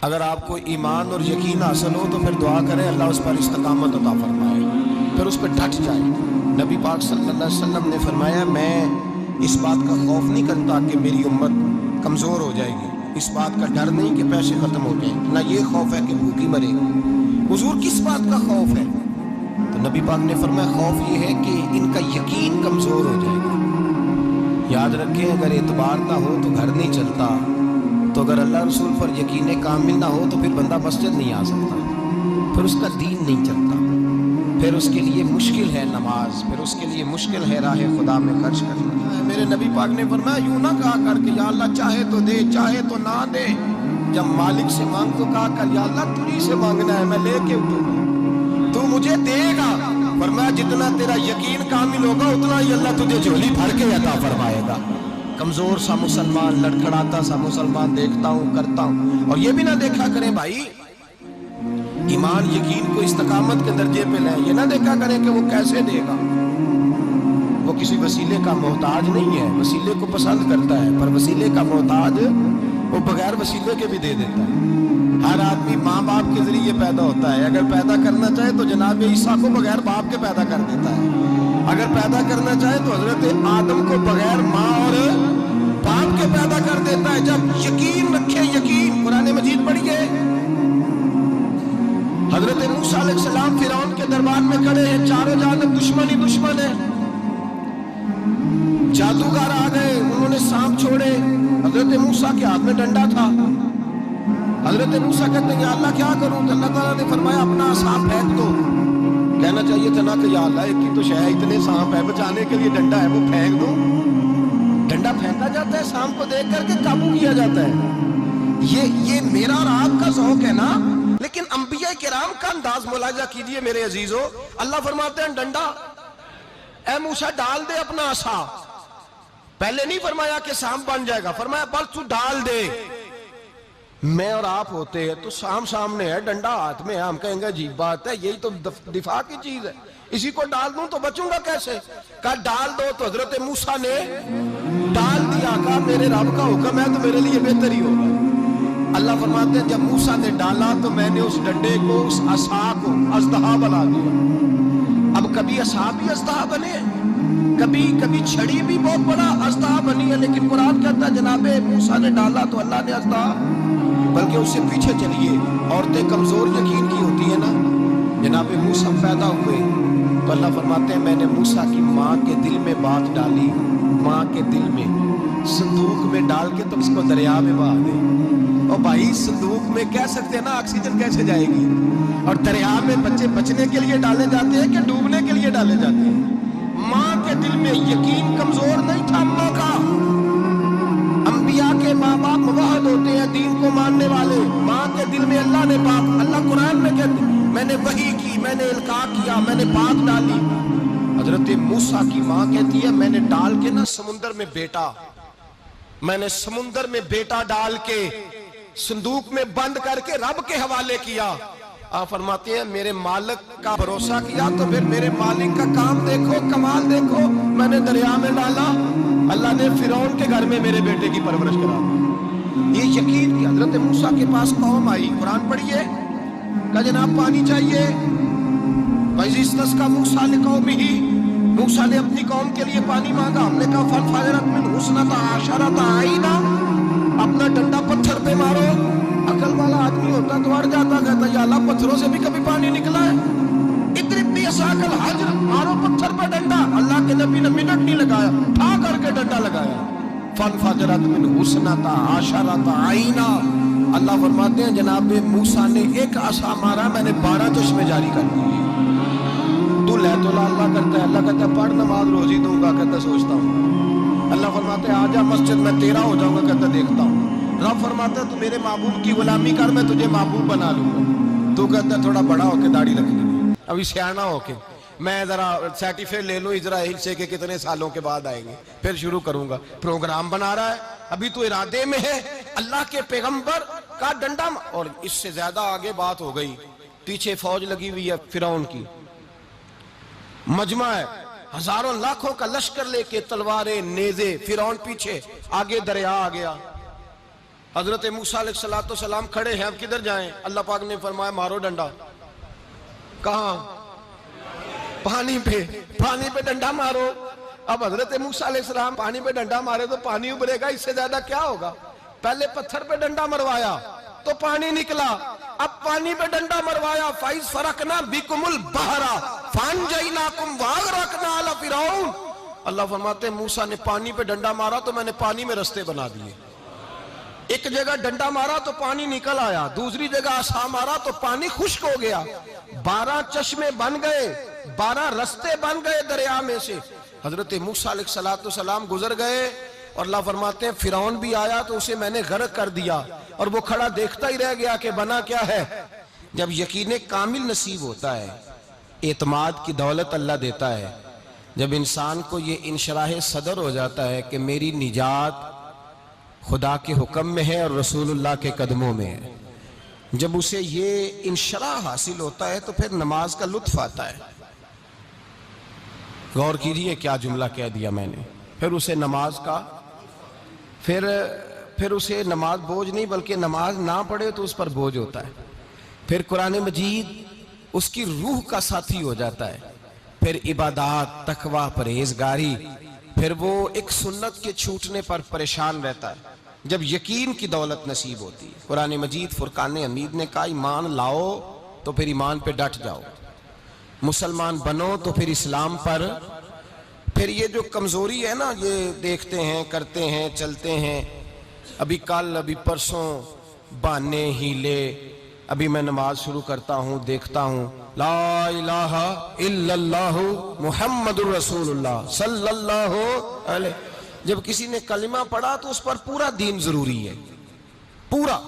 اگر آپ کو ایمان اور یقین حاصل ہو تو پھر دعا کریں اللہ اس پر استقامت عطا فرمائے، پھر اس پہ ڈٹ جائے۔ نبی پاک صلی اللہ علیہ وسلم نے فرمایا میں اس بات کا خوف نہیں کرتا کہ میری امت کمزور ہو جائے گی، اس بات کا ڈر نہیں کہ پیسے ختم ہو جائیں، نہ یہ خوف ہے کہ بھوکی مرے گی۔ حضور کس بات کا خوف ہے؟ تو نبی پاک نے فرمایا خوف یہ ہے کہ ان کا یقین کمزور ہو جائے گا۔ یاد رکھیں اگر اعتبار نہ ہو تو گھر نہیں چلتا، تو اگر اللہ رسول پر یقین کامل نہ ہو تو پھر بندہ مسجد نہیں آ سکتا، پھر اس کا دین نہیں چلتا، پھر اس کے لیے مشکل ہے نماز، پھر اس کے لیے مشکل ہے راہ خدا میں خرچ کرنا۔ میرے نبی پاک نے فرمایا یوں نہ کہا کر کہ یا اللہ چاہے تو دے چاہے تو نہ دے، جب مالک سے مانگ تو کہا کر یا اللہ تجھی سے مانگنا ہے میں لے کے اٹھوں گا، تو مجھے دے گا۔ فرمایا جتنا تیرا یقین کامل ہوگا اتنا ہی اللہ تجھے جھولی بھر کے عطا فرمائے گا۔ کمزور سا مسلمان، لڑکھڑاتا سا مسلمان دیکھتا ہوں کرتا ہوں، اور یہ بھی نہ دیکھا کریں بھائی ایمان یقین کو استقامت کے درجے پہ لیں، یہ نہ دیکھا کریں کہ وہ کیسے دے گا، وہ کسی وسیلے کا محتاج نہیں ہے، وسیلے کو پسند کرتا ہے، پر وسیلے کا محتاج وہ بغیر وسیلے کے بھی دے دیتا ہے۔ ہر آدمی ماں باپ کے ذریعے پیدا ہوتا ہے، اگر پیدا کرنا چاہے تو جناب عیسیٰ کو بغیر باپ کے پیدا کر دیتا ہے، اگر پیدا کرنا چاہے تو حضرت آدم کو بغیر ماں اور باپ کے پیدا کر دیتا ہے۔ جب یقین رکھے، یقین قرآن مجید پڑھیے، حضرت موسیٰ علیہ السلام فرعون کے دربار میں کھڑے ہیں، چاروں جانب دشمن ہی دشمن ہے، جادوگر آ گئے، انہوں نے سانپ چھوڑے، حضرت موسیٰ کے ہاتھ میں ڈنڈا تھا، حضرت موسیٰ کہتے ہیں یا اللہ کیا کروں؟ تو اللہ تعالیٰ نے فرمایا اپنا سانپ پھینک دو۔ کہنا چاہیے تھا نا کہ یا اللہ ایک ہی تو شے ہے، اتنے سانپ ہے بچانے کے لیے ڈنڈا ہے وہ پھینک دو۔ ڈنڈا پھینکا جاتا ہے، سانپ کو دیکھ کر کے قابو کیا جاتا ہے، یہ میرا اور آپ کا ذوق ہے نا، لیکن انبیاء کرام کا انداز ملاحظہ کیجئے میرے عزیزو۔ اللہ فرماتے ہیں ڈنڈا، اے موسیٰ ڈال دے اپنا عصا، پہلے نہیں فرمایا کہ سانپ بن جائے گا، فرمایا بس تو ڈال دے۔ میں اور آپ ہوتے ہیں تو سامنے ہے، ڈنڈا ہاتھ میں ہے، ہم کہیں گے عجیب بات ہے، یہی تو دفاع کی چیز ہے، اسی کو ڈال دوں تو بچوں گا کیسے؟ کہا ڈال دو، تو حضرت موسیٰ نے ڈال دیا، کہا میرے رب کا حکم ہے تو میرے لیے بہتر ہی ہوگا۔ اللہ فرماتے ہیں جب موسیٰ نے ڈالا تو میں نے اس ڈنڈے کو، اس عصا کو اژدہا بنا دیا۔ اب کبھی عصا بھی اژدہا بنے، کبھی چھڑی بھی بہت بڑا اژدہا بنی ہے، لیکن قرآن کہتا ہے جناب موسیٰ نے ڈالا تو اللہ نے اژدہا، بلکہ اس سے پیچھے چلیے، عورتیں کمزور یقین کی ہوتی ہیں نا، جناب موسیٰ پیدا ہوئے تو اللہ فرماتے ہیں میں نے موسیٰ کی ماں کے دل میں بات ڈالی، ماں کے دل میں صندوق میں ڈال کے تم اس کو دریا میں بہا دے۔ اور بھائی صندوق میں کہہ سکتے ہیں نا آکسیجن کیسے جائے گی، اور دریا میں بچے بچنے کے لیے ڈالے جاتے ہیں کہ ڈوبنے کے لیے ڈالے جاتے ہیں۔ ماں کے دل میں یقین کمزور نہیں تھا ماں کا، انبیاء کے ماں باپ موحد ہوتے ہیں، دین کو ماننے والے، ماں کے دل میں اللہ نے پاک، اللہ قرآن میں کہتے ہیں میں نے وحی کی، میں نے القاء کیا، میں نے پاک ڈالی۔ حضرت موسیٰ کی ماں کہتی ہے میں نے ڈال کے نا سمندر میں بیٹا، میں نے سمندر میں بیٹا ڈال کے صندوق میں بند کر کے رب کے حوالے کیا۔ آپ فرماتے ہیں میرے مالک کا بھروسہ کیا تو پھر میرے مالک کا کام دیکھو، کمال دیکھو، میں نے دریا میں ڈالا، اللہ نے فرعون کے گھر میں میرے بیٹے کی پرورش کرا دی۔ یہ یقین کہ حضرت موسیٰ کے پاس قوم آئی، قرآن پڑھیے، کہا جناب پانی چاہیے، وَإِذِ اسْتَسْقَىٰ مُوسَىٰ لِقَوْمِهِ، موسیٰ نے اپنی قوم کے لیے پانی مانگا، ہم نے کہا فَانْفَجَرَتْ مِنْهُ اثْنَتَا عَشَرَةَ عَيْنًا، اپنا ڈنڈا پتھر پہ مارو۔ عقل والا آدمی ہوتا تو اڑ جاتا، کہتا یا اللہ پتھروں سے بھی کبھی پانی نکلا ہے، اضرب بعصاک الحجر، مارو پتھر پہ ڈنڈا۔ اللہ کے نبی نے منٹ نہیں لگایا، ٹھا کر کے ڈنڈا لگایا، فَانْفَجَرَتْ مِنْهُ اثْنَتَا عَشَرَةَ عَيْنًا۔ اللہ فرماتے ہیں جناب موسیٰ نے ایک عصا مارا، میں نے 12 چشمے جاری کر دیے۔ تو لے تو اللہ کرتا ہے، اللہ کہتا ہے پڑھ نماز روزی دوں گا، کہتا سوچتا ہوں۔ اللہ فرماتے ہیں آجا مسجد میں تیرا ہو جاؤں گا، کہتا دیکھتا ہوں۔ رب فرماتا ہے تو میرے محبوب کی غلامی کر، میں تجھے محبوب بنا لوں گا۔ تو کہتا ہے تھوڑا بڑا ہو کے داڑھی رکھ لیں، ابھی سیانا ہو کے میں ذرا سرٹیفکیٹ لے لوں اسرائیل سے کہ کتنے سالوں کے بعد آئیں گے، پھر شروع کروں گا۔ پروگرام بنا رہا ہے، ابھی تو ارادے میں ہے۔ اللہ کے پیغمبر کا ڈنڈا، اور اس سے زیادہ آگے بات ہو گئی، پیچھے فوج لگی ہوئی ہے فرعون کی، مجمع ہے، ہزاروں لاکھوں کا لشکر لے کے، تلواریں نیزے، فرعون پیچھے، آگے دریا آ گیا۔ حضرت موسیٰ علیہ السلام کھڑے ہیں، اب کدھر جائیں؟ اللہ پاک نے فرمایا مارو ڈنڈا۔ کہاں؟ پانی پہ ڈنڈا مارو۔ اب حضرت موسیٰ علیہ السلام پانی پہ ڈنڈا مارے تو پانی ابھرے گا، اس سے زیادہ کیا ہوگا؟ پہلے پتھر پہ ڈنڈا مروایا تو پانی نکلا، اب پانی پہ ڈنڈا مروایا، فَإِذْ فَرَقْنَا بِكُمُ الْبَحْرَ فَأَنْجَيْنَاكُمْ وَأَغْرَقْنَا آلَ فِرْعَوْنَ۔ اللہ فرماتے ہیں موسیٰ نے پانی پہ ڈنڈا مارا تو میں نے پانی میں رستے بنا دیے۔ ایک جگہ ڈنڈا مارا تو پانی نکل آیا، دوسری جگہ عصا مارا تو پانی خشک ہو گیا، 12 چشمے بن گئے، 12 رستے بن گئے دریا میں سے۔ حضرت موسیٰ علیہ السلام گزر گئے اور اللہ فرماتے ہیں فرعون بھی آیا تو اسے میں نے غرق کر دیا، اور وہ کھڑا دیکھتا ہی رہ گیا کہ بنا کیا ہے۔ جب یقین کامل نصیب ہوتا ہے، اعتماد کی دولت اللہ دیتا ہے، جب انسان کو یہ انشراح صدر ہو جاتا ہے کہ میری نجات خدا کے حکم میں ہے اور رسول اللہ کے قدموں میں ہے، جب اسے یہ انشراح حاصل ہوتا ہے تو پھر نماز کا لطف آتا ہے۔ غور کیجئے کیا جملہ کہہ دیا میں نے، پھر اسے نماز کا پھر اسے نماز بوجھ نہیں بلکہ نماز نہ پڑھے تو اس پر بوجھ ہوتا ہے، پھر قرآن مجید اس کی روح کا ساتھی ہو جاتا ہے، پھر عبادات، تقوی، پرہیزگاری، پھر وہ ایک سنت کے چھوٹنے پر پریشان رہتا ہے جب یقین کی دولت نصیب ہوتی ہے۔ قرآن مجید فرقان حمید نے کہا ایمان لاؤ تو پھر ایمان پہ ڈٹ جاؤ، مسلمان بنو تو پھر اسلام پر۔ پھر یہ جو کمزوری ہے نا، یہ دیکھتے ہیں، کرتے ہیں، چلتے ہیں، ابھی کل ابھی پرسوں، بہانے، ہیلے، ابھی میں نماز شروع کرتا ہوں دیکھتا ہوں لا الہ الا اللہ محمد الرسول اللہ صلی اللہ علیہ، جب کسی نے کلمہ پڑھا تو اس پر پورا دین ضروری ہے، پورا۔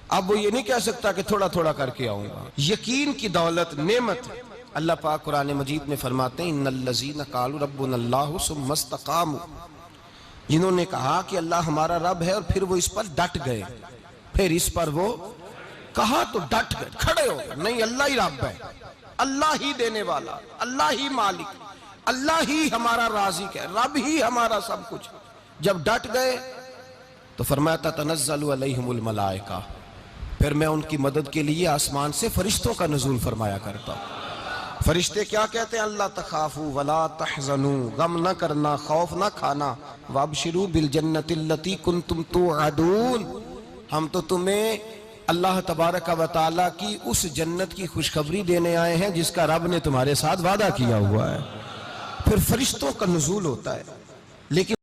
اب وہ یہ نہیں کہہ سکتا کہ تھوڑا تھوڑا کر کے آؤں گا۔ یقین کی دولت نعمت ہے۔ اللہ پاک قرآن مجید میں فرماتے ہیں ان الذین قالوا ربنا اللہ ثم استقاموا، جنہوں نے کہا کہ اللہ ہمارا رب ہے اور پھر وہ اس پر ڈٹ گئے، پھر اس پر وہ کہا تو ڈٹ گئے، کھڑے ہو گئے، نہیں اللہ ہی رب ہے، اللہ ہی دینے والا، اللہ ہی مالک، اللہ ہی ہمارا رازق ہے، رب ہی ہمارا سب کچھ۔ جب ڈٹ گئے تو فرمایا تتنزل علیہم الملائکہ، پھر میں ان کی مدد کے لیے آسمان سے فرشتوں کا نزول فرمایا کرتا ہوں۔ فرشتے کیا کہتے ہیں؟ اللہ تخافوا ولا تحزنوا، غم نہ کرنا، خوف نہ کھانا، وابشروا بالجنۃ التی کنتم توعدون، ہم تو تمہیں اللہ تبارک و تعالیٰ کی اس جنت کی خوشخبری دینے آئے ہیں جس کا رب نے تمہارے ساتھ وعدہ کیا ہوا ہے۔ پھر فرشتوں کا نزول ہوتا ہے، لیکن